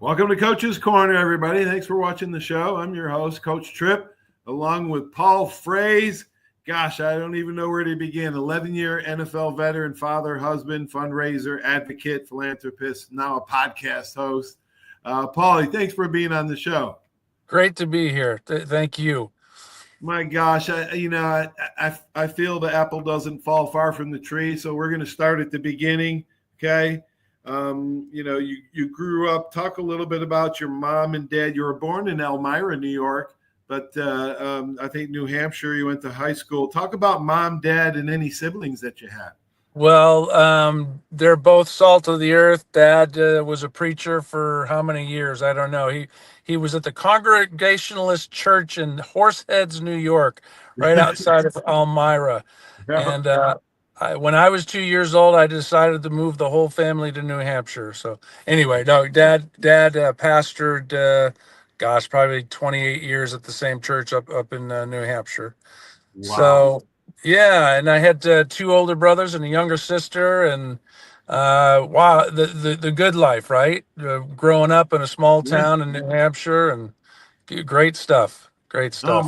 Welcome to Coach's Corner, everybody. Thanks for watching the show. I'm your host, Coach Tripp, along with Paul Frase. Gosh, I don't even know where to begin. 11-year NFL veteran, father, husband, fundraiser, advocate, philanthropist, now a podcast host. Paulie, thanks for being on the show. Great to be here. Thank you. My gosh, I feel the apple doesn't fall far from the tree, so we're going to start at the beginning, okay? You grew up. Talk a little bit about your mom and dad. You were born in Elmira, New York, but I think New Hampshire. You went to high school. Talk about mom, dad, and any siblings that you had. Well, they're both salt of the earth. Dad was a preacher for how many years? I don't know. He was at the Congregationalist Church in Horseheads, New York, right outside of Elmira, and when I was 2 years old, I decided to move the whole family to New Hampshire. So anyway, no, dad pastored, probably 28 years at the same church up in New Hampshire. Wow. So yeah, and I had two older brothers and a younger sister, and wow, the good life, right? Growing up in a small town in New Hampshire, and great stuff. Great stuff.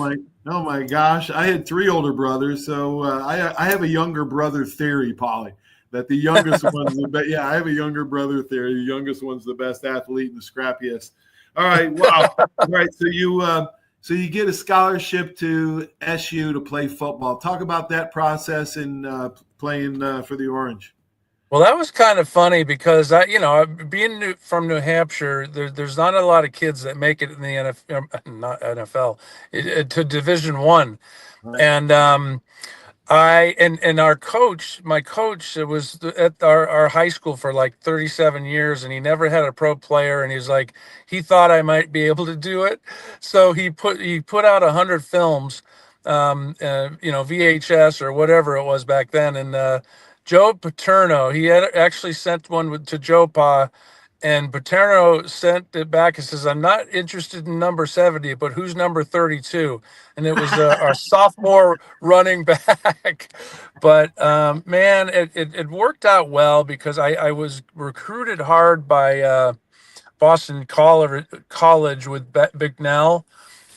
Oh my gosh! I had three older brothers, so I have a younger brother theory, Polly. That the youngest one's the best. Yeah, I have a younger brother theory. The youngest one's the best athlete and the scrappiest. All right, wow. All right, so you get a scholarship to SU to play football. Talk about that process in playing for the Orange. Well, that was kind of funny because being from New Hampshire, there's not a lot of kids that make it in the NFL, to Division I, right. And my coach was at our high school for like 37 years, and he never had a pro player, and he thought I might be able to do it, so he put out 100 films, VHS or whatever it was back then, and Joe Paterno, he had actually sent one to Joe Pa, and Paterno sent it back and says, "I'm not interested in number 70, but who's number 32?" And it was our sophomore running back. But man, it worked out well because I was recruited hard by Boston College with Bicknell,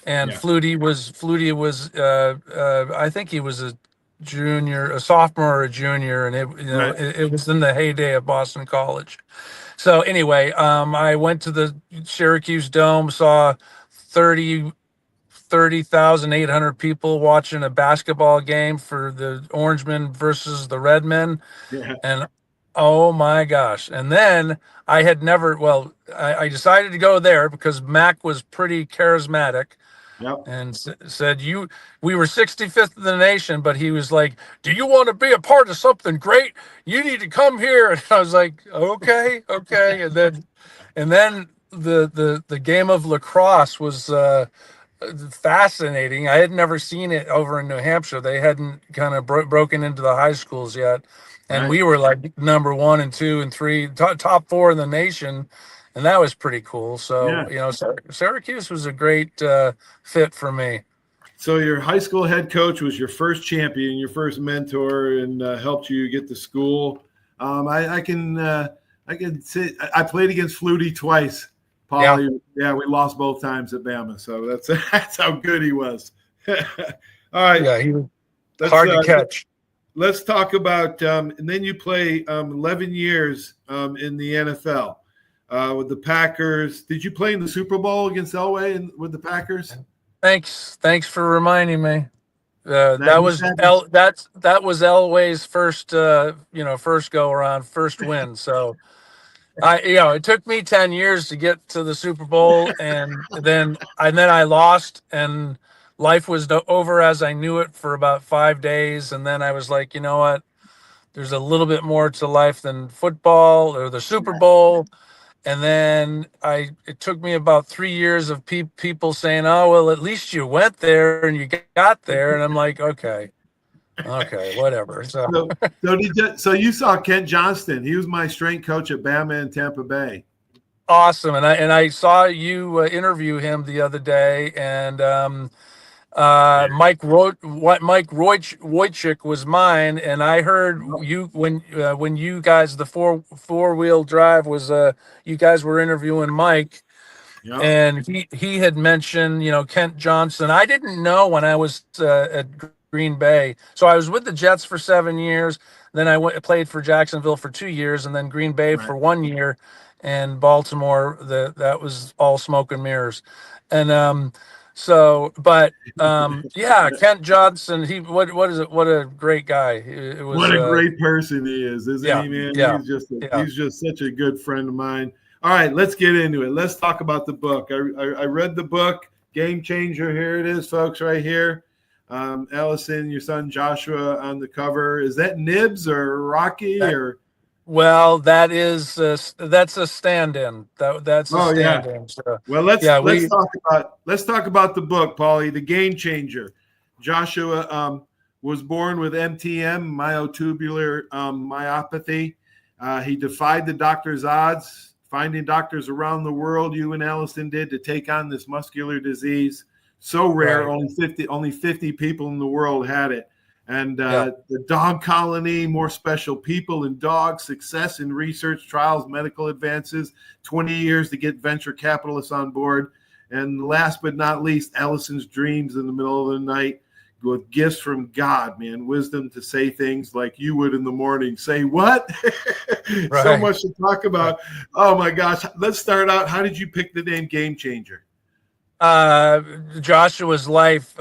and Flutie was I think he was a sophomore or a junior, and it was in the heyday of Boston College. So anyway, I went to the Syracuse Dome, saw 30,800 people watching a basketball game for the Orangemen versus the Redmen, and oh my gosh! And then I I decided to go there because Mac was pretty charismatic. Yep. And said, we were 65th in the nation, but he was like, "Do you want to be a part of something great? You need to come here." And I was like, okay. And then the game of lacrosse was fascinating. I had never seen it over in New Hampshire. They hadn't kind of broken into the high schools yet. And we were like number 1 and 2 and 3, top 4 in the nation. And that was pretty cool. So, Syracuse was a great fit for me. So your high school head coach was your first champion, your first mentor, and helped you get to school. I can say I played against Flutie twice. Paul, yeah, we lost both times at Bama. So that's how good he was. All right. Yeah, he was hard to catch. Let's talk about and then you play 11 years in the NFL. With the Packers. Did you play in the Super Bowl against Elway with the Packers? Thanks for reminding me. That was Elway's first first go around, first win. So it took me 10 years to get to the Super Bowl, and then I lost, and life was over as I knew it for about 5 days, and then I was like, you know what? There's a little bit more to life than football or the Super Bowl. And then it took me about 3 years of people saying, "Oh, well, at least you went there and you got there." And I'm like, okay, whatever. So you saw Kent Johnston. He was my strength coach at Bama in Tampa Bay. Awesome. And I saw you interview him the other day, and Mike Wojcik was mine, and I heard you when you guys, the four-wheel drive was you guys were interviewing Mike. Yeah. and he had mentioned, Kent Johnson. I didn't know when I was at Green Bay. So I was with the Jets for 7 years. Then played for Jacksonville for 2 years, and then Green Bay Right. for 1 year, and Baltimore. That was all smoke and mirrors, and yeah, Kent Johnson. What is it? What a great guy. It was What a great person he is, isn't yeah, he, man? yeah, yeah. He's just such a good friend of mine. All right, let's get into it. Let's talk about the book. I read the book, Game Changer. Here it is, folks, right here. Allison, your son Joshua on the cover. Is that Nibs or Rocky That, or? well, that's a stand-in. That's a Oh yeah. stand-in. So, Well, yeah, let's talk about the book, Paulie, the Game Changer. Joshua was born with MTM, myotubular myopathy. He defied the doctor's odds, finding doctors around the world. You and Allison did to take on this muscular disease. So rare, right. only 50 people in the world had it. And Yeah. the dog colony, more special people and dogs, success in research, trials, medical advances, 20 years to get venture capitalists on board. And last but not least, Allison's dreams in the middle of the night with gifts from God, man, wisdom to say things like you would in the morning. Say what? Right. So much to talk about. Oh my gosh. Let's start out. How did you pick the name Game Changer? Joshua's life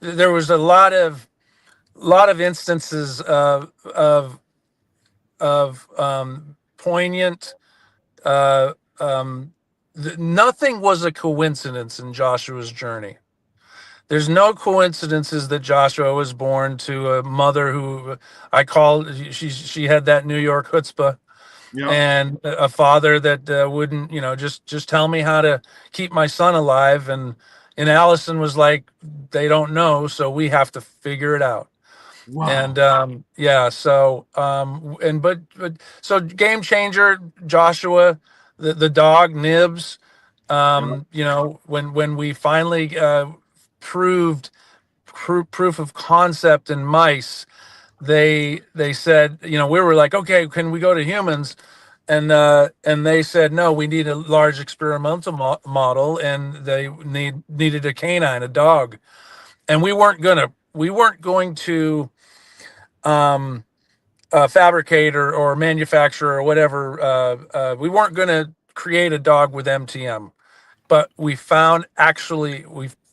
there was a lot of instances of poignant. Uh, Nothing was a coincidence in Joshua's journey. There's no coincidences that Joshua was born to a mother who I call she had that New York chutzpah, Yeah. and a father that wouldn't, just tell me how to keep my son alive. And Allison was like, they don't know, so we have to figure it out. And Wow. yeah, so and but so Game Changer, Joshua, the dog Nibs. Yeah. When we finally proved proof of concept in mice, they said, we were like, okay, can we go to humans? And they said, no, we need a large experimental model, and they needed a canine, a dog. And we weren't going to fabricate or manufacture or whatever. We weren't going to create a dog with MTM, but we've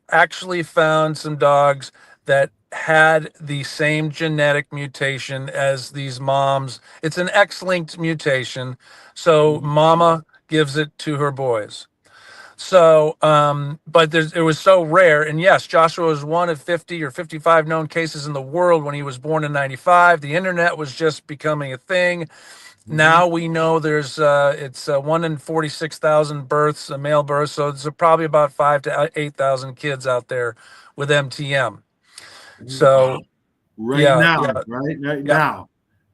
actually found some dogs that had the same genetic mutation as these moms. It's an X-linked mutation, so Mhm. mama gives it to her boys. So, but it was so rare. And yes, Joshua was one of 50 or 55 known cases in the world when he was born in 95. The internet was just becoming a thing. Mhm. Now we know it's 1 in 46,000 births, male births. So there's probably about 5 to 8,000 kids out there with MTM. Wow. So Right yeah, now, yeah, right yeah, now.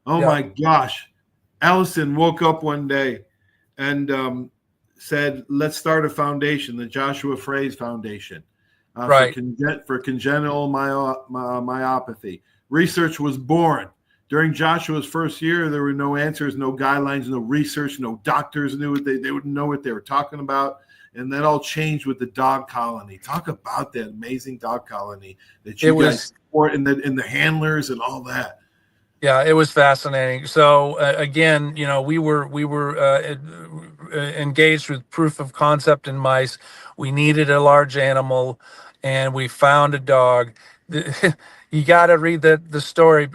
Oh yeah, my gosh. Allison woke up one day and said, let's start a foundation, the Joshua Frase Foundation, right. for congenital myopathy. Research was born. During Joshua's first year, there were no answers, no guidelines, no research, no doctors knew what they wouldn't know what they were talking about. And that all changed with the dog colony. Talk about that amazing dog colony that It you guys was support, and the handlers and all that. Yeah, it was fascinating. So again, we were engaged with proof of concept in mice. We needed a large animal, and we found a dog. You got to read the story.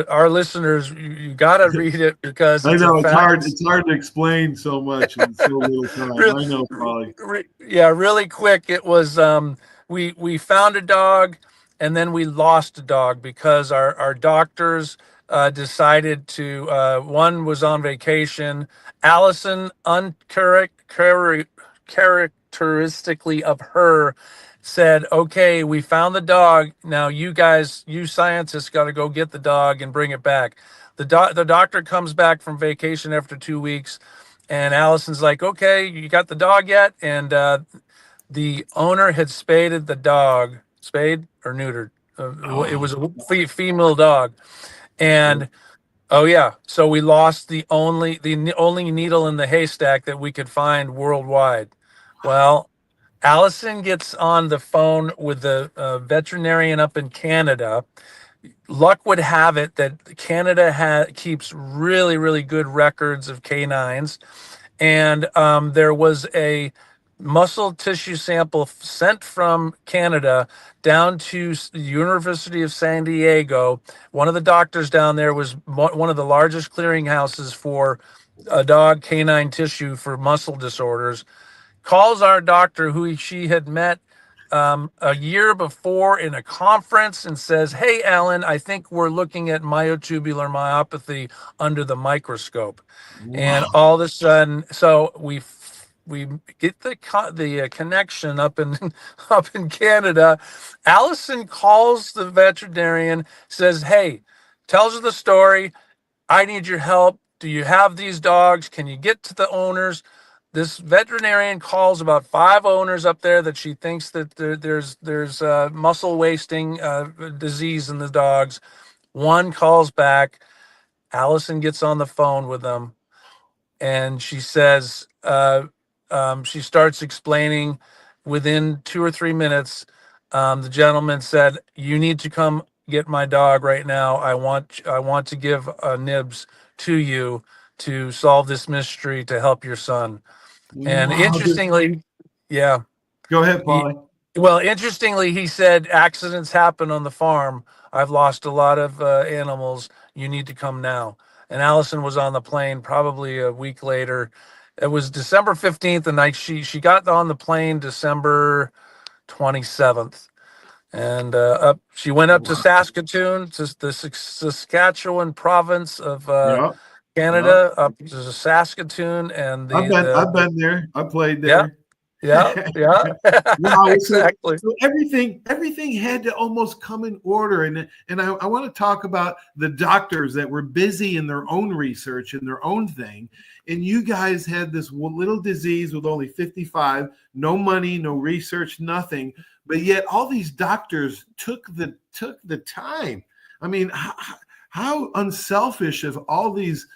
Our listeners, you got to read it because I it's a know it's hard. fast. It's hard to explain so much in so little time. Re- I know, Polly. yeah, really quick. It was we found a dog, and then we lost a dog because our doctors decided to. One was on vacation. Allison, uncharacteristically of her, said, "Okay, we found the dog. Now you guys, you scientists, got to go get the dog and bring it back." The doctor comes back from vacation after 2 weeks, and Allison's like, "Okay, you got the dog yet?" And the owner had spaded the dog, spayed or neutered. It Oh, was a female dog, and Oh yeah. So we lost the only needle in the haystack that we could find worldwide. Well, Allison gets on the phone with the veterinarian up in Canada. Luck would have it that Canada keeps really, really good records of canines, and there was a muscle tissue sample sent from Canada down to the University of San Diego. One of the doctors down there was one of the largest clearinghouses for dog canine tissue for muscle disorders. Calls our doctor, who she had met a year before in a conference, and says, "Hey, Alan, I think we're looking at myotubular myopathy under the microscope." And Wow. all of a sudden, so we get the connection up in up in Canada. Allison calls the veterinarian, says, "Hey," tells her the story. "I need your help. Do you have these dogs? Can you get to the owners?" This veterinarian calls about 5 owners up there that she thinks that there's muscle wasting disease in the dogs. One calls back. Allison gets on the phone with them, and she says, she starts explaining. Within 2 or 3 minutes, the gentleman said, "You need to come get my dog right now. I want to give nibs to you to solve this mystery to help your son." And Wow. interestingly, yeah, Go ahead, he, Paulie. well, interestingly, he said accidents happen on the farm. I've lost a lot of animals. You need to come now. And Allison was on the plane probably a week later. It was December 15th, and she got on the plane December 27th. And she went up to Wow. Saskatoon, to the Saskatchewan province of Yeah. Yeah. Canada, up to Saskatoon, and I've been there. I played yeah, there. yeah, yeah, Wow. exactly. So everything had to almost come in order. And I want to talk about the doctors that were busy in their own research and their own thing. And you guys had this little disease with only 55, no money, no research, nothing. But yet all these doctors took the time. I mean, how unselfish of all these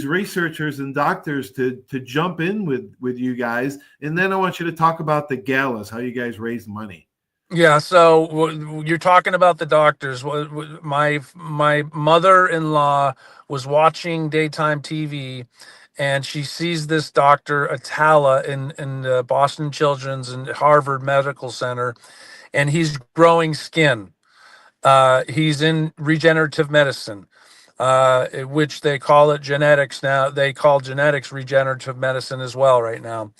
researchers and doctors to jump in with you guys. And then I want you to talk about the galas, how you guys raise money. Yeah, so you're talking about the doctors. My mother-in-law was watching daytime TV, and she sees this doctor Atala in Boston Children's and Harvard Medical Center, and he's growing skin. He's in regenerative medicine, which they call it genetics now. They call genetics regenerative medicine as well right now.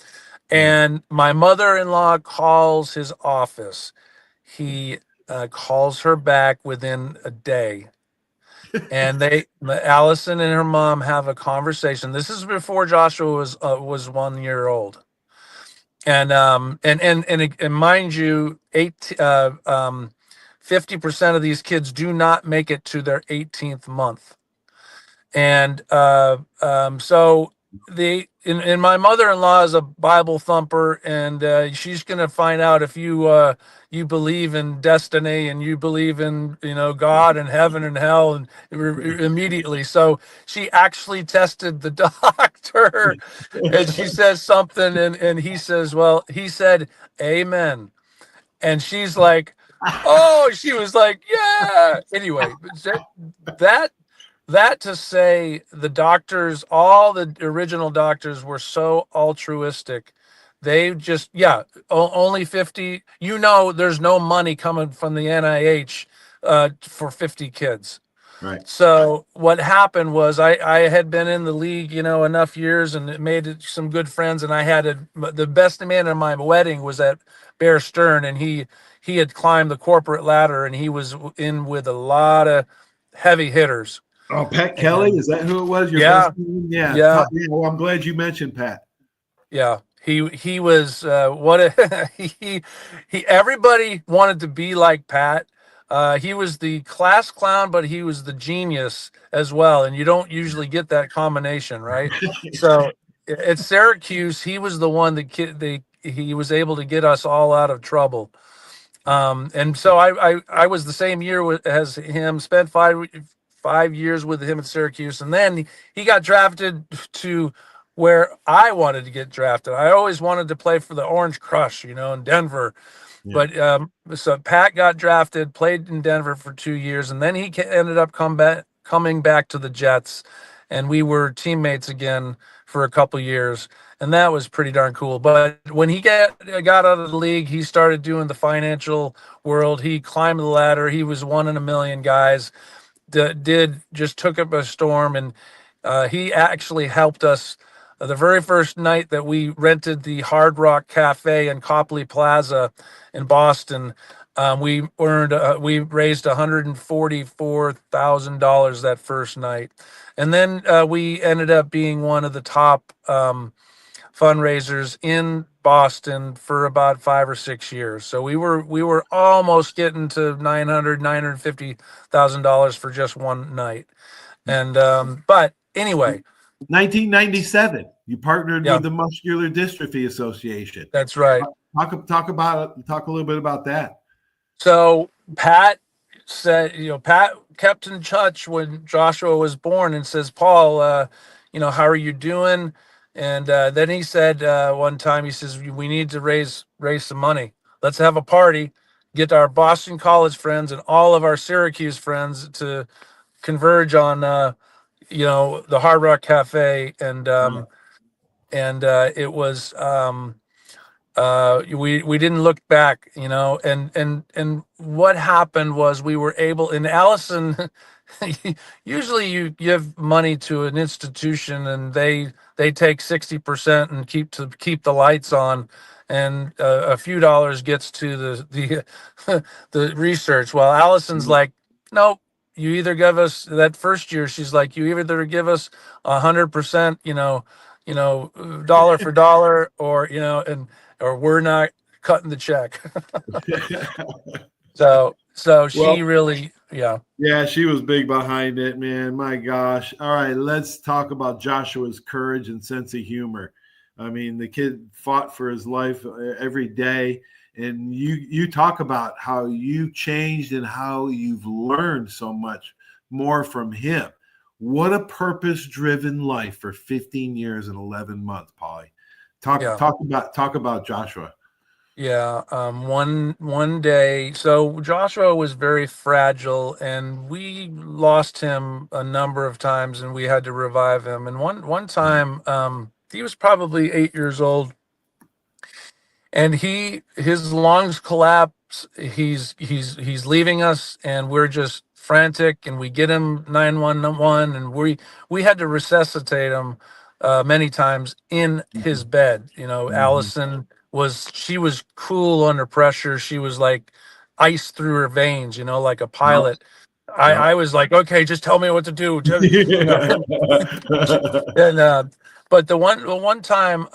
Yeah. And my mother-in-law calls his office. He calls her back within a day, and Allison and her mom have a conversation. This is before Joshua was 1 year old, and mind you, 50% of these kids do not make it to their 18th month. And so and my mother-in-law is a Bible thumper, and she's going to find out if you believe in destiny, and you believe in God and heaven and hell, and immediately. So she actually tested the doctor, and she says something, and he says, well, he said amen, and she's like, oh, she was like, yeah. Anyway, that that to say, the doctors, all the original doctors, were so altruistic. They just, yeah, only 50. There's no money coming from the NIH for 50 kids. Right. So what happened was I had been in the league, enough years, and made some good friends. And I had the best man at my wedding was at Bear Stern, and he had climbed the corporate ladder, and he was in with a lot of heavy hitters. Oh, Pat Kelly, And is that who it was? Your best yeah, man? Yeah. yeah, Yeah. Well, I'm glad you mentioned Pat. yeah. He was what a, he everybody wanted to be like Pat. He was the class clown, but he was the genius as well, and you don't usually get that combination, right? So at Syracuse, he was the one that he was able to get us all out of trouble. And so I was the same year as him. Spent 5 years with him at Syracuse, and then he got drafted to where I wanted to get drafted. I always wanted to play for the Orange Crush, in Denver. Yeah. But so Pat got drafted, played in Denver for 2 years, and then he ended up coming back to the Jets, and we were teammates again for a couple years, and that was pretty darn cool. But when he got out of the league, he started doing the financial world. He climbed the ladder. He was one in a million guys. Just took up a storm, and he actually helped us. The very first night that we rented the Hard Rock Cafe in Copley Plaza in Boston, we raised $144,000 that first night, and then we ended up being one of the top fundraisers in Boston for about 5 or 6 years. So we were almost getting to $950,000 for just one night, and but anyway. 1997, you partnered Yeah, with the Muscular Dystrophy Association. that's right. Talk a little bit about that. So Pat said, Pat kept in touch when Joshua was born and says, Paul, how are you doing? And then he said one time, he says, we need to raise some money. Let's have a party, get our Boston College friends and all of our Syracuse friends to converge on, the Hard Rock Cafe. And it was, we didn't look back, and what happened was we were able, in Allison, usually you give money to an institution and they take 60% and keep the lights on, and a few dollars gets to the research. Well, Allison's like, nope, you either give us, that first year she's like, you either give us 100%, dollar for dollar, or we're not cutting the check. So she Well, really, yeah. Yeah, she was big behind it, man. My gosh. All right, let's talk about Joshua's courage and sense of humor. I mean, the kid fought for his life every day, and you talk about how you changed and how you've learned so much more from him. What a purpose-driven life for 15 years and 11 months, Polly. Talk Yeah. talk about Joshua. Yeah, one day, so Joshua was very fragile, and we lost him a number of times, and we had to revive him. And one time, he was probably 8 years old, and his lungs collapse. He's leaving us, and we're just frantic, and we get him 911, and we had to resuscitate him many times in his bed. Mhm. Allison she was cool under pressure. She was like ice through her veins, like a Yep. pilot. Yep. I was like, okay, just tell me what to do. Yeah. And but the one time,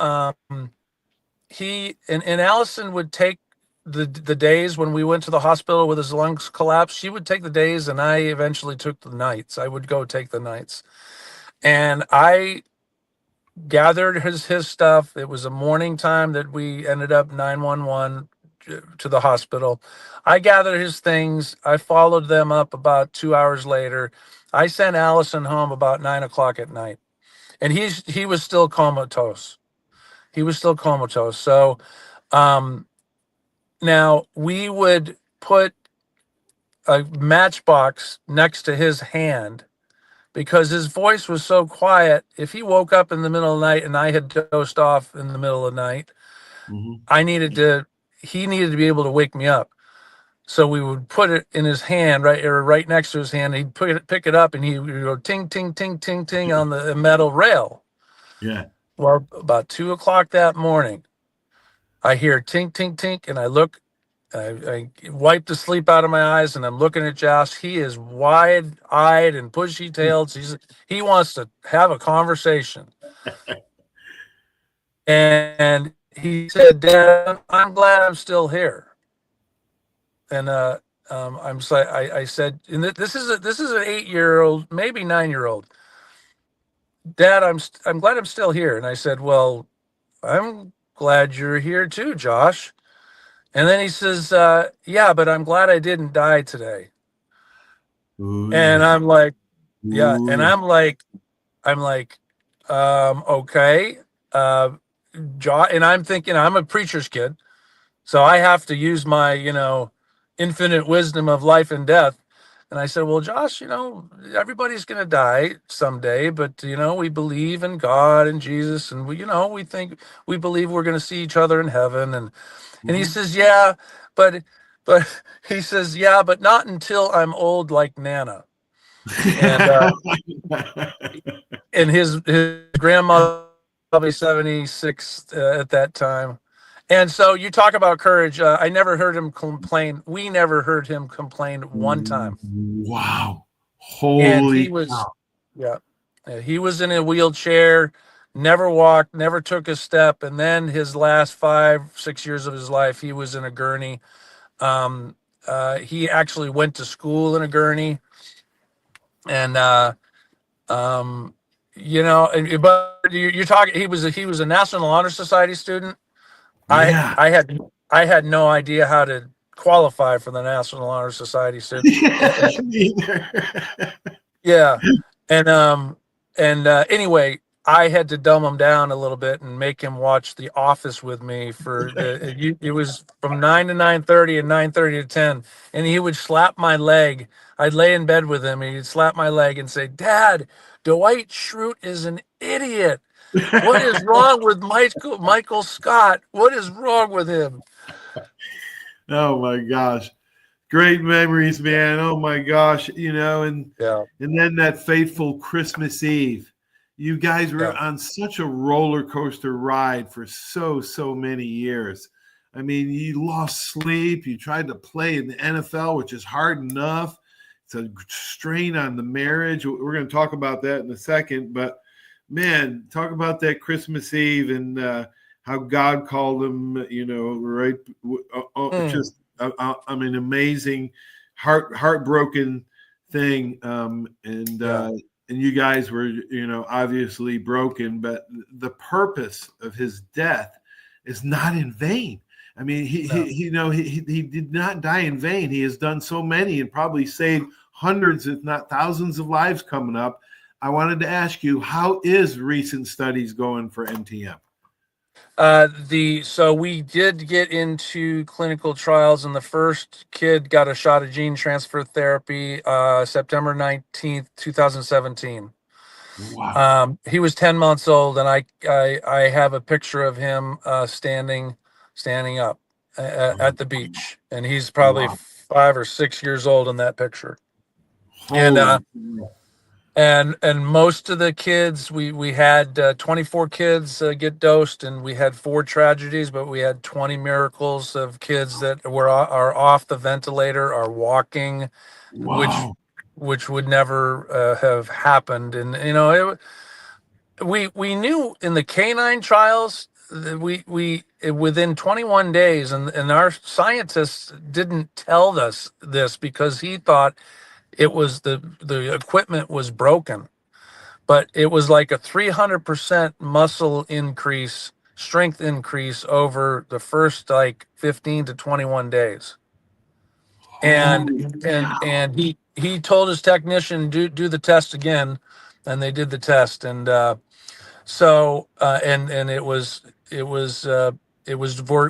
and Allison would take the days when we went to the hospital with his lungs collapsed. She would take the days, and I eventually took the nights. I would go take the nights, and I gathered his stuff. It was a morning time that we ended up 911 to the hospital. I gathered his things. I followed them up about 2 hours later. I sent Allison home about 9 o'clock at night, and he was still comatose. He was still comatose. So um, now we would put a matchbox next to his hand because his voice was so quiet. If he woke up in the middle of the night and I had dozed off in the middle of the night, Mhm. he needed to be able to wake me up. So we would put it in his hand, right next to his hand. He'd pick it up, and he would go ting, ting, ting, ting, ting on the metal rail. Yeah. Well, about 2 o'clock that morning, I hear tink, tink, tink, and I look. I wipe the sleep out of my eyes, and I'm looking at Josh. He is wide-eyed and bushy-tailed. He wants to have a conversation. And he said, "Dad, I'm glad I'm still here." And I said, and this is an 8-year-old, maybe 9-year-old. Dad, I'm glad I'm still here. And I said, well, I'm glad you're here too, Josh. And then he says, yeah, but I'm glad I didn't die today. Ooh, And yeah. I'm like, Yeah. And Ooh. I'm like, okay. Uh, and I'm thinking I'm a preacher's kid. So I have to use my, infinite wisdom of life and death. And I said, well, Josh, everybody's going to die someday, but, we believe in God and Jesus. And we believe we're going to see each other in heaven. And he Mhm. says, yeah, but, but he says, yeah, but not until I'm old like Nana. And, and his grandmother probably 76 at that time. And so you talk about courage. I never heard him complain. We never heard him complain one time. Wow. And he Holy was, cow. yeah, he was in a wheelchair, never walked, never took a step. And then his last 5, 6 years of his life, he was in a gurney. He actually went to school in a gurney. And, Um, but you're talking. He was a National Honor Society student. I Yeah. I had I had no idea how to qualify for the National Honor Society student. Yeah, neither. Yeah, and anyway, I had to dumb him down a little bit and make him watch The Office with me for it was from 9 to 9:30 and 9:30 to 10, and he would slap my leg. I'd lay in bed with him, and he'd slap my leg and say, "Dad, Dwight Schrute is an idiot. What is wrong with Michael Scott? What is wrong with him?" Oh my gosh. Great memories, man. Oh my gosh. Yeah, And then that fateful Christmas Eve. You guys were yeah, on such a roller coaster ride for so many years. I mean, you lost sleep. You tried to play in the NFL, which is hard enough. It's a strain on the marriage. We're going to talk about that in a second. But man, talk about that Christmas Eve and how God called them, right? mm, Just, I mean, amazing, heartbroken thing. yeah, And you guys were, obviously broken, but the purpose of his death is not in vain. I mean, no. he did not die in vain. He has done so many and probably saved hundreds, if not thousands, of lives coming up. I wanted to ask you, how is recent studies going for NTM? So we did get into clinical trials, and the first kid got a shot of gene transfer therapy September 19th, 2017. Wow. He was 10 months old, and I have a picture of him standing up at the beach, and he's probably Wow. 5 or 6 years old in that picture. And Holy. and most of the kids, we had 24 kids get dosed, and we had 4 tragedies, but we had 20 miracles of kids that are off the ventilator, are walking, which Wow. would never have happened. And we knew in the canine trials that we within 21 days, and our scientists didn't tell us this because he thought it was the equipment was broken, but it was like a 300% muscle increase, strength increase over the first like 15 to 21 days. And Holy cow. and he told his technician, do the test again, and they did the test. And and it was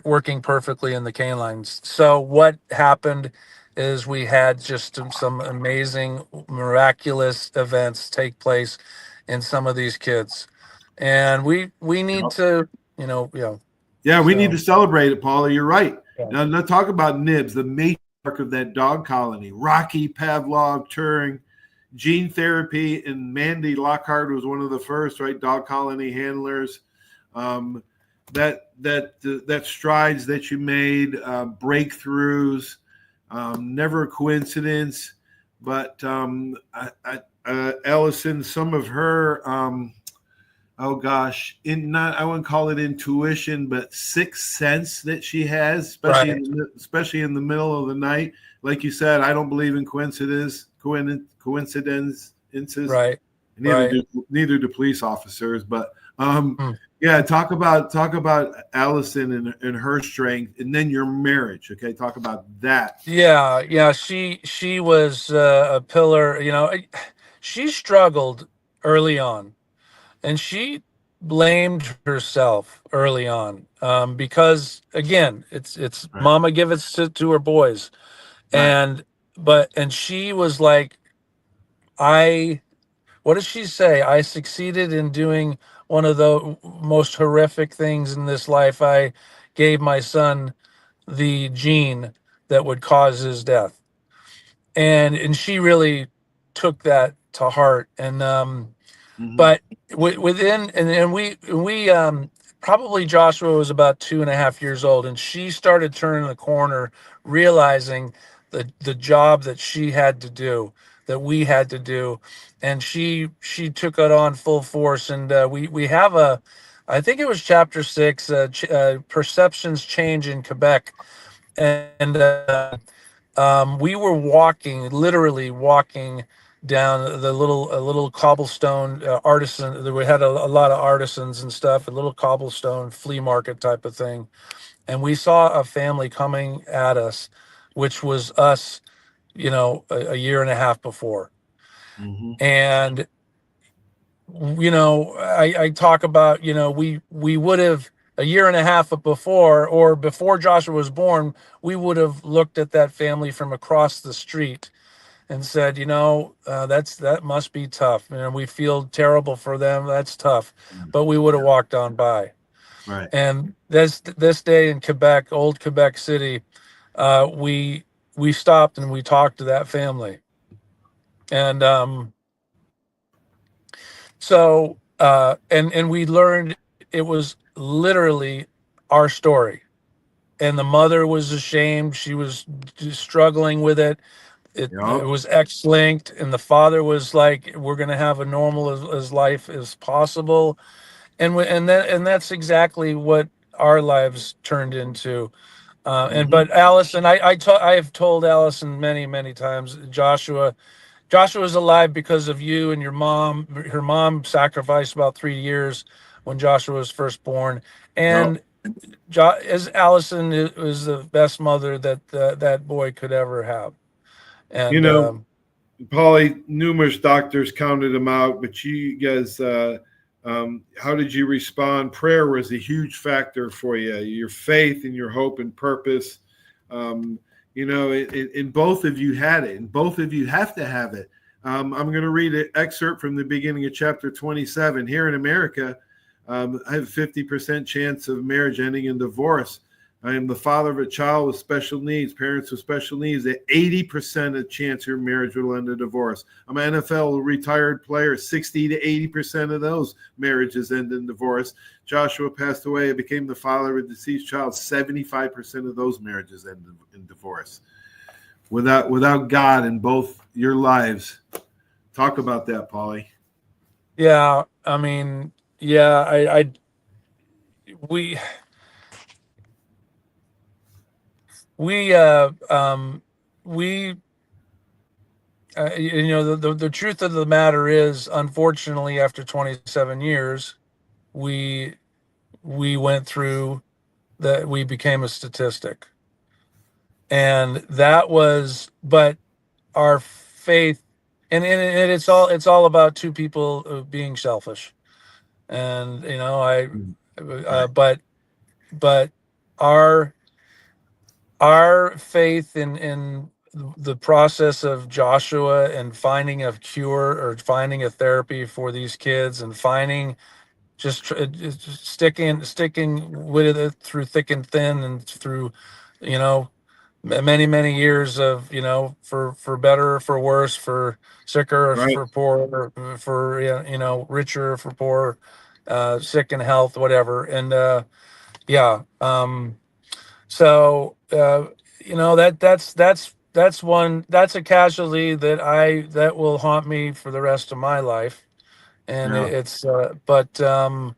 working perfectly in the canines. So what happened is we had just some amazing miraculous events take place in some of these kids, and we need to, Yeah, we need to so celebrate it, Paula. You're right. yeah, Now, let's talk about Nibs, the matriarch of that dog colony. Rocky, Pavlov, Turing, gene therapy, and Mandy Lockhart was one of the first, right? Dog colony handlers. Um, that strides that you made, breakthroughs, never a coincidence. But Ellison, some of her oh gosh, I wouldn't call it intuition, but sixth sense that she has, right, especially in the middle of the night. Like you said, I don't believe in coincidences. right, Neither right. do police officers. But Hmm. yeah, talk about Allison and her strength, and then your marriage. Okay, talk about that. Yeah, yeah. She was a pillar. she struggled early on, and she blamed herself early on, because again, it's Right. mama give it to her boys, Right. and and she was like, I what does she say? I succeeded in doing one of the most horrific things in this life. I gave my son the gene that would cause his death, and she really took that to heart. And Hmm. but within and we probably Joshua was about 2.5 years old, and she started turning the corner, realizing the job that she had to do, that we had to do, and she took it on full force. And we have a, I think it was chapter 6, perceptions change in Quebec. And we were walking, literally walking down the little, a little cobblestone artisan. We had a lot of artisans and stuff, a little cobblestone flea market type of thing, and we saw a family coming at us, which was us, a year and a half before. Hmm. And I talk about, we would have, a year and a half before, or before Joshua was born, we would have looked at that family from across the street and said, that must be tough. We feel terrible for them. That's tough. But we would have walked on by. Right. And this day in Quebec, old Quebec City, we stopped and we talked to that family. And and we learned it was literally our story. And the mother was ashamed. She was struggling with it. It Yep. was X-linked, and the father was like, "We're going to have a normal as life as possible," and that's exactly what our lives turned into. And Hmm. but Allison, I have told Allison many times, Joshua is alive because of you and your mom. Her mom sacrificed about 3 years when Joshua was first born, Yep. and as Allison was the best mother that that boy could ever have. You And know, Polly, numerous doctors counted him out, but you guys, how did you respond? Prayer was a huge factor for you, your faith and your hope and purpose. Um, and both of you had it, and both of you have to have it. I'm going to read an excerpt from the beginning of chapter 27. Here in America, I have a 50% chance of marriage ending in divorce. I am the father of a child with special needs, parents with special needs. At 80% of chance your marriage will end in divorce. I'm an NFL retired player. 60 to 80% of those marriages end in divorce. Joshua passed away. I became the father of a deceased child. 75% of those marriages end in divorce. Without God in both your lives. Talk about that, Polly. yeah, I mean, yeah, we we we the truth of the matter is, unfortunately, after 27 years, we we went through that, we became a statistic. And that was, but our faith, and it's all about two people being selfish. And Right. but but our our faith in the process of Joshua, and finding a cure or finding a therapy for these kids, and finding just sticking with it through thick and thin, and through, you know many years of, for better or for worse, for sicker or Right. for poor, or for, richer or for poor, sick in health, whatever. And yeah so that's one, that's a casualty that will haunt me for the rest of my life. And Yeah. it's but Yeah.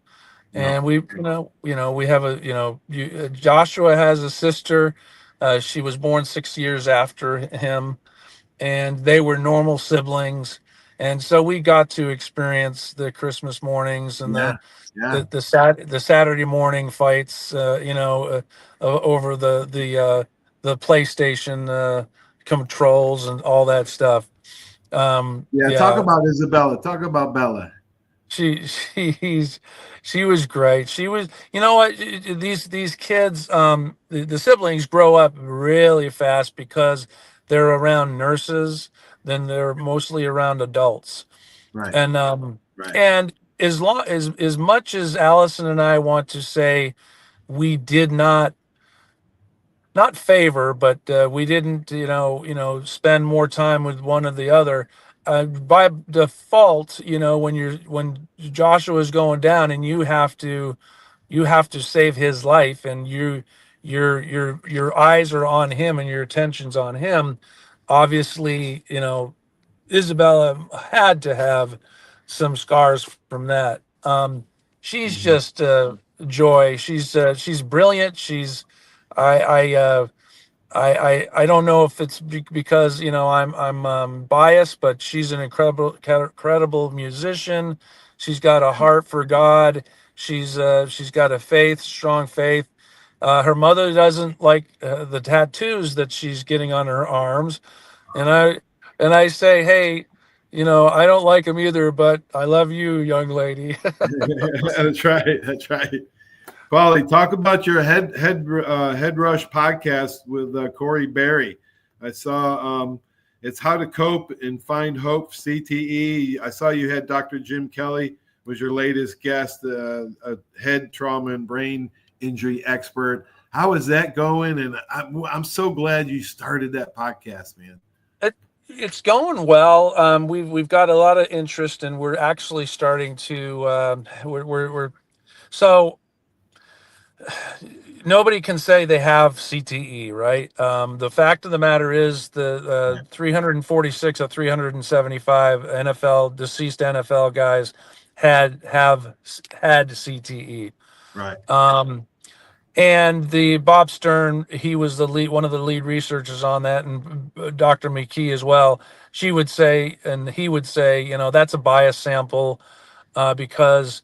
and we, we have Joshua has a sister. She was born 6 years after him, and they were normal siblings. And so we got to experience the Christmas mornings, and Yeah. Yeah. the Saturday morning fights, over the PlayStation controls and all that stuff. Yeah, talk Yeah, about Isabella. Talk about Bella. she she's she was great. She was, you know what, these kids, the siblings grow up really fast because they're around nurses, then they're mostly around adults. Right, And right. and as much as Allison and I want to say we did not favor, but we didn't, spend more time with one or the other. By default, when Joshua is going down and you have to save his life, and your eyes are on him and your attention's on him. Obviously, Isabella had to have some scars from that. She's Mhm. just joy. She's brilliant. I I uh, I don't know if it's because I'm biased, but she's an incredible musician. She's got a heart for God. She's got a strong faith. Her mother doesn't like the tattoos that she's getting on her arms, and I say, hey, I don't like them either, but I love you, young lady. That's right. That's right. Polly, talk about your head rush podcast with Corey Berry. I saw it's how to cope and find hope. CTE. I saw you had Dr. Jim Kelly was your latest guest, a head trauma and brain injury expert. How is that going? And I'm so glad you started that podcast, man. It's going well. We've got a lot of interest, and we're actually starting to we're so nobody can say they have CTE, right? The fact of the matter is the Right. 346 of 375 NFL deceased NFL guys have had CTE. Right. Um, and the Bob Stern, he was one of the lead researchers on that, and Dr. McKee as well. She would say, and he would say, that's a bias sample, because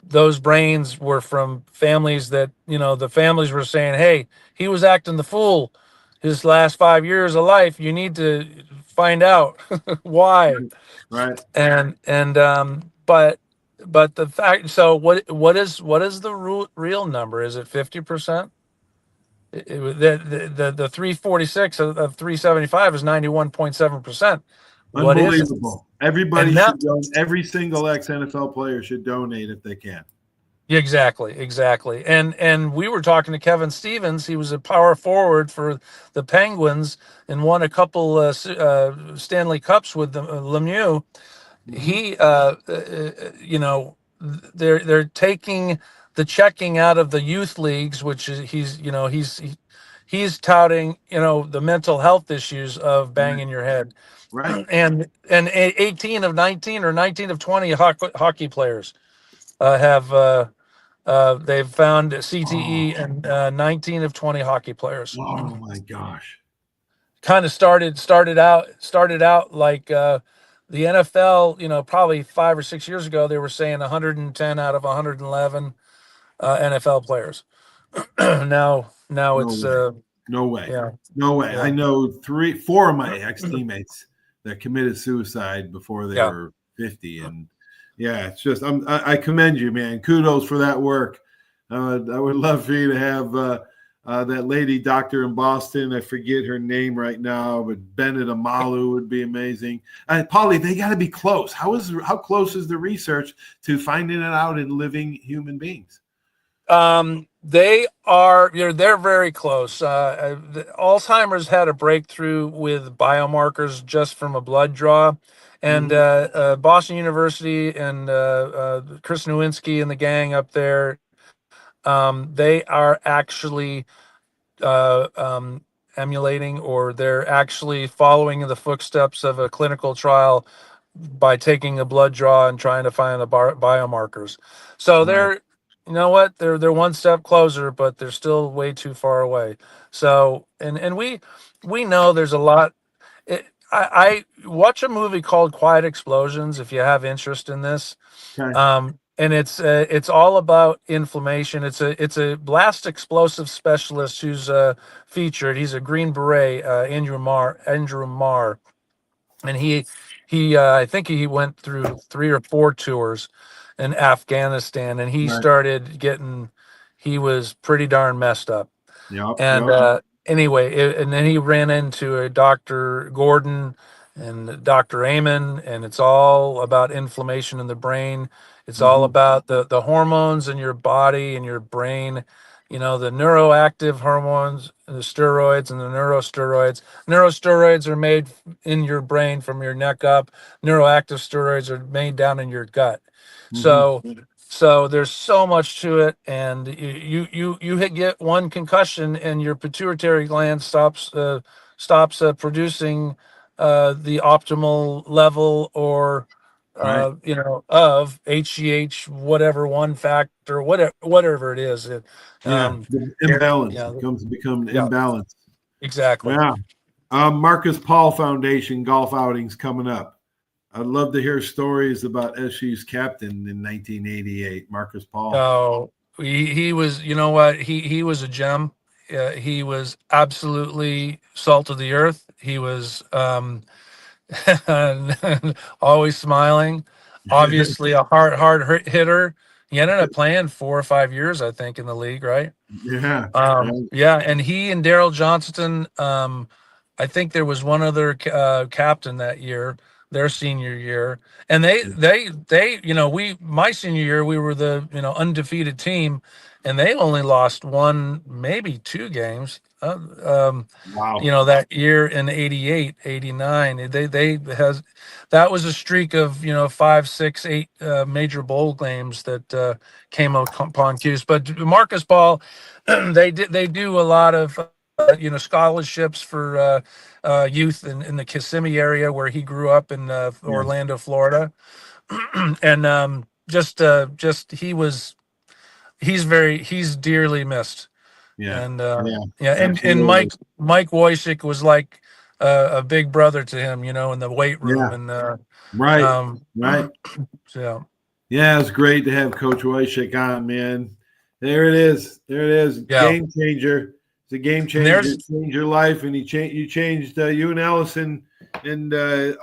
those brains were from families that, the families were saying, hey, he was acting the fool his last 5 years of life. You need to find out why. Right. But the fact, so what is the real number? Is it 50%? The 346 of 375 is 91.7%. What is it? Unbelievable. Everybody And now, should donate. Every single ex NFL player should donate if they can. exactly. And we were talking to Kevin Stevens. He was a power forward for the Penguins and won a couple Stanley Cups with Lemieux. Hmm. He they're taking the checking out of the youth leagues, which is he's touting the mental health issues of Right. banging your head. Right. And 18 of 19 or 19 of 20 hockey players have they've found Oh, CTE, and 19 of 20 hockey players. oh my gosh. Kind of started out like the NFL, probably 5 or 6 years ago, they were saying 110 out of 111 NFL players. now No it's way. No way. yeah, No way. I yeah, know four of my ex teammates that committed suicide before they yeah. were 50. And yeah, it's just, I commend you, man. Kudos for that work. I would love for you to have that lady doctor in Boston. I forget her name right now, but Bennett Amalu would be amazing. Polly, they got to be close. How close is the research to finding it out in living human beings? They're very close. Alzheimer's had a breakthrough with biomarkers just from a blood draw, and Mhm. Boston University and Chris Nowinski and the gang up there, they are actually emulating, or they're actually following in the footsteps of a clinical trial by taking a blood draw and trying to find the biomarkers. So Right. you know what, they're one step closer, but they're still way too far away. So and we know there's a lot. I watch a movie called Quiet Explosions if you have interest in this. Okay. And it's all about inflammation. It's a blast explosive specialist who's featured. He's a Green Beret, Andrew Marr, and I think he went through 3 or 4 tours in Afghanistan, and Right. he was pretty darn messed up. Yep. And Yep. anyway, and then he ran into a Dr. Gordon and Dr. Amen, and it's all about inflammation in the brain. It's all Hmm. about the hormones in your body and your brain. The neuroactive hormones, the steroids and the neurosteroids. Neurosteroids are made in your brain from your neck up. Neuroactive steroids are made down in your gut. Hmm. So there's so much to it, and get one concussion, and your pituitary gland stops producing the optimal level, or Right. of HGH, whatever one factor, whatever it is. Yeah. Um, The imbalance. yeah, It comes to become an yeah, imbalance. exactly. Yeah. Marcus Paul Foundation golf outings coming up. I'd love to hear stories about SU's captain in 1988, Marcus Paul. Oh, he was, you know what? He was a gem. He was absolutely salt of the earth. He was always smiling. Obviously, a hitter. He ended up playing 4 or 5 years, I think, in the league, right? Yeah. Right. Yeah, and he and Daryl Johnston. I think there was one other captain that year, their senior year, and we my senior year we were the undefeated team, and they only lost one, maybe 2 games. Wow. That year in 88, 89, they has that was a streak of 5, 6, 8 major bowl games that came upon Cuse. But Marcus Paul, they do a lot of scholarships for youth in the Kissimmee area where he grew up in Yeah. Orlando, Florida. And just he's dearly missed. Yeah. And Yeah. yeah, and Absolutely. Mike Wojcik was like a big brother to him, in the weight room. Yeah. And Right. um Right. so Yeah, it's great to have Coach Wyshik on, man. There it is. There it is. yeah. Game changer. It's a game And changer. Changed your life, and you changed you and Allison and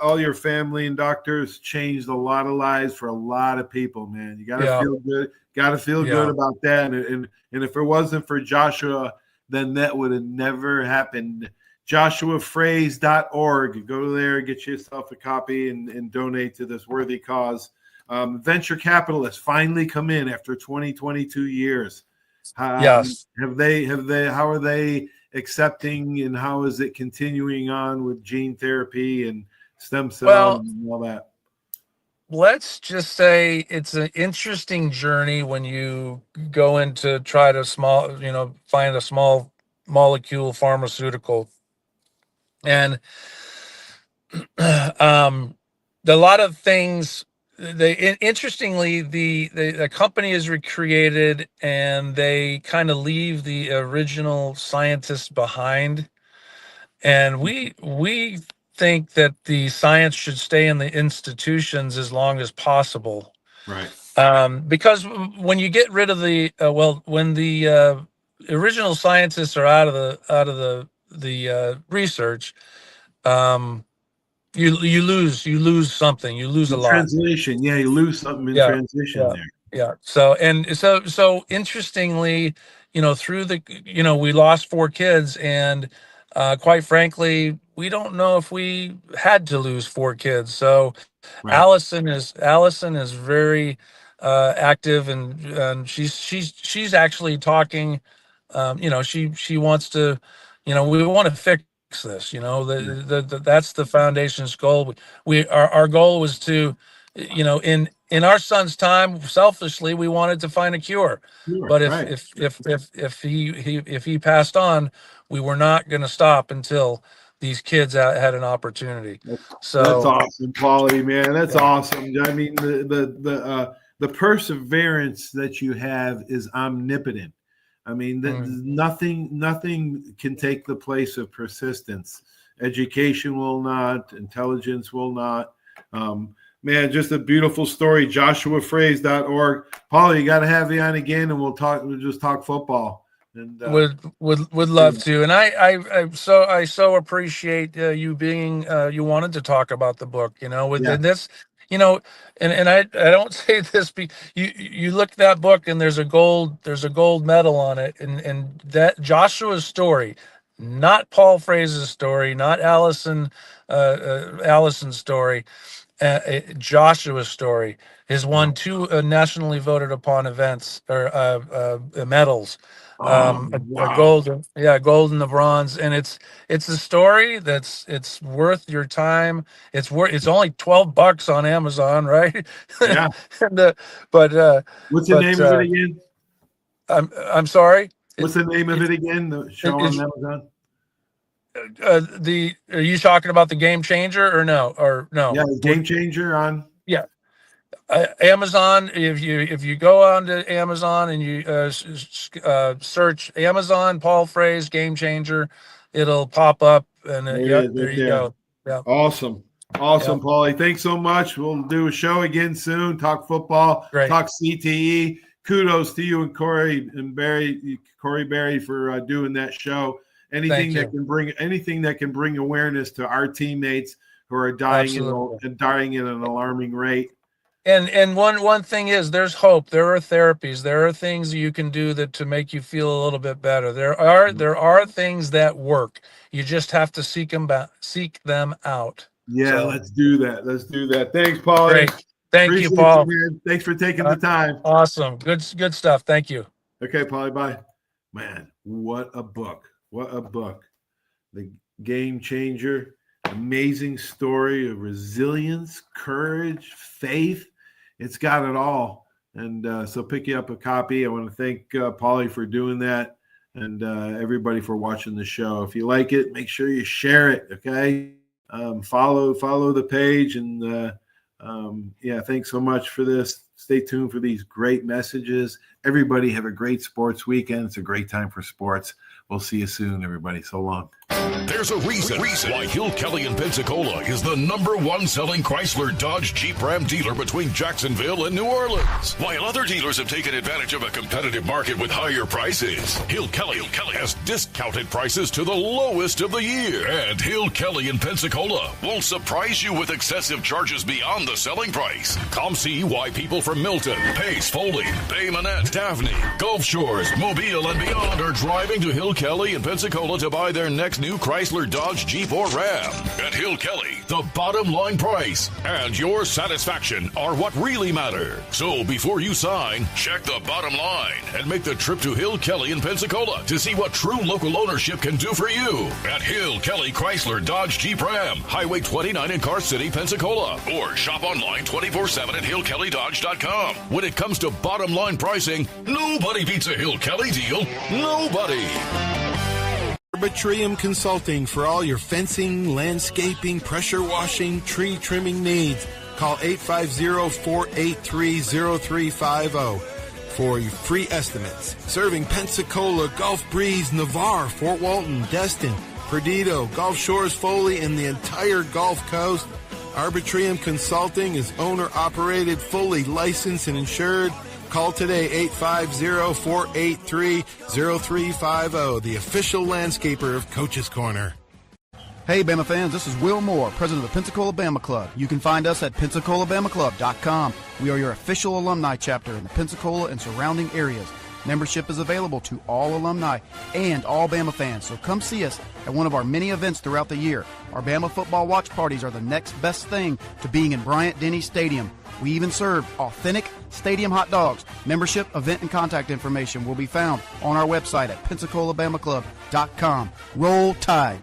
all your family and doctors changed a lot of lives for a lot of people, man. You got to yeah, feel good. Got to feel good yeah, about that. And if it wasn't for Joshua, then that would have never happened. JoshuaFrase.org. Go there, get yourself a copy, and donate to this worthy cause. Venture capitalists finally come in after 22 years. yes. How are they accepting, and how is it continuing on with gene therapy and stem cell Well, and all that? let's just say it's an interesting journey when you go into try to find a small molecule pharmaceutical. And um a lot of things, interestingly, the company is recreated, and they kind of leave the original scientists behind. And we think that the science should stay in the institutions as long as possible. Right. Because when you get rid of when the original scientists are out of the research, um, you lose something, you lose a In lot. translation, yeah, you lose something in Yeah, transition yeah, there. yeah. So interestingly, through we lost 4 kids, and quite frankly, we don't know if we had to lose 4 kids. So Right. Allison is very active, and she's actually talking. She wants to, we want to fix this. Yeah. That's the foundation's goal. Our goal was to, in our son's time, selfishly, we wanted to find a cure. Sure. But Right. if he passed on, we were not going to stop until these kids had an opportunity. That's So awesome, Paulie, man. That's yeah. awesome. I mean, the perseverance that you have is omnipotent. I mean, Mm. nothing can take the place of persistence. Education will not. Intelligence will not. Man, just a beautiful story. JoshuaFrase.org. Paulie, you got to have you on again, and we'll just talk football. And Would love to. And I so appreciate you being you wanted to talk about the book, with yeah, this, and I don't say this you look at that book and there's a gold medal on it, and that Joshua's story, not Paul Phrase's story, not Allison's story, Joshua's story has won two nationally voted upon events or medals, oh a wow, gold, gold and the bronze, and it's a story it's worth your time. It's only $12 on Amazon, right? yeah. and, but What's the but name of it again? I'm sorry. What's the name of it again? The show on It's Amazon? are you talking about the Game Changer or no? Or no? Yeah, Game Changer on. Yeah. Amazon. If you go on to Amazon and you search Amazon Paul Phrase Game Changer, it'll pop up, and There it yep, is, there right you there. go. Yeah, Awesome. yeah, Paulie. Thanks so much. We'll do a show again soon. Talk football, great. talk CTE. Kudos to you and Corey Berry for doing that show. Anything that can bring awareness to our teammates who are dying at an alarming rate. And one thing is, there's hope. There are therapies. There are things you can do to make you feel a little bit better. There are things that work. You just have to seek them out. Yeah, let's do that. Thanks, Paulie. Great. Thank Appreciate you, Paul. man. Thanks for taking the time. Awesome. Good stuff. Thank you. Okay, Paulie, bye. Man, what a book. What a book. The Game Changer. Amazing story of resilience, courage, faith. It's got it all. And so pick you up a copy. I want to thank Paulie for doing that, and everybody for watching the show. If you like it, make sure you share it, okay? Follow the page, and thanks so much for this. Stay tuned for these great messages. Everybody have a great sports weekend. It's a great time for sports. We'll see you soon, everybody. So long. There's a reason why Hill Kelly in Pensacola is the #1 selling Chrysler Dodge Jeep Ram dealer between Jacksonville and New Orleans. While other dealers have taken advantage of a competitive market with higher prices, Hill Kelly has discounted prices to the lowest of the year. And Hill Kelly in Pensacola won't surprise you with excessive charges beyond the selling price. Come see why people from Milton, Pace, Foley, Bay Minette, Daphne, Gulf Shores, Mobile, and beyond are driving to Hill Kelly in Pensacola to buy their next new Chrysler, Dodge, Jeep, or Ram. At Hill Kelly, the bottom line price and your satisfaction are what really matter. So before you sign, check the bottom line and make the trip to Hill Kelly in Pensacola to see what true local ownership can do for you. At Hill Kelly Chrysler, Dodge, Jeep, Ram, Highway 29 in Car City, Pensacola. Or shop online 24/7 at hillkellydodge.com. When it comes to bottom line pricing, nobody beats a Hill Kelly deal. Nobody. Arbitrium Consulting for all your fencing, landscaping, pressure washing, tree trimming needs. Call 850-483-0350 for your free estimates. Serving Pensacola, Gulf Breeze, Navarre, Fort Walton, Destin, Perdido, Gulf Shores, Foley, and the entire Gulf Coast. Arbitrium Consulting is owner-operated, fully licensed and insured. Call today, 850-483-0350, the official landscaper of Coach's Corner. Hey, Bama fans, this is Will Moore, president of the Pensacola Bama Club. You can find us at PensacolaBamaClub.com. We are your official alumni chapter in the Pensacola and surrounding areas. Membership is available to all alumni and all Bama fans, so come see us at one of our many events throughout the year. Our Bama football watch parties are the next best thing to being in Bryant-Denny Stadium. We even serve authentic stadium hot dogs. Membership, event, and contact information will be found on our website at PensacolaBamaClub.com. Roll Tide.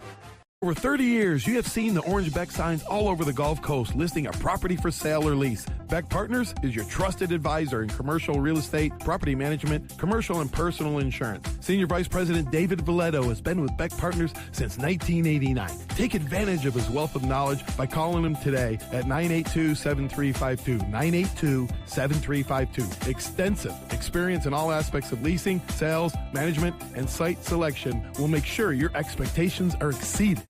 Over 30 years, you have seen the orange Beck signs all over the Gulf Coast listing a property for sale or lease. Beck Partners is your trusted advisor in commercial real estate, property management, commercial and personal insurance. Senior Vice President David Valletto has been with Beck Partners since 1989. Take advantage of his wealth of knowledge by calling him today at 982-7352. 982-7352. Extensive experience in all aspects of leasing, sales, management, and site selection will make sure your expectations are exceeded.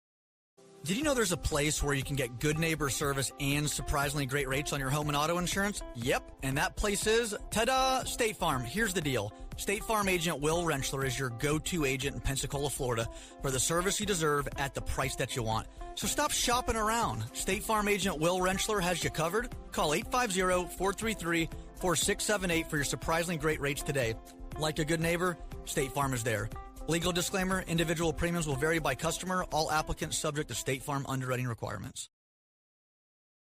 Did you know there's a place where you can get good neighbor service and surprisingly great rates on your home and auto insurance? Yep, and that place is, ta-da, State Farm. Here's the deal. State Farm agent Will Rentschler is your go-to agent in Pensacola, Florida for the service you deserve at the price that you want. So stop shopping around. State Farm agent Will Rentschler has you covered. Call 850-433-4678 for your surprisingly great rates today. Like a good neighbor, State Farm is there. Legal disclaimer, individual premiums will vary by customer. All applicants subject to State Farm underwriting requirements.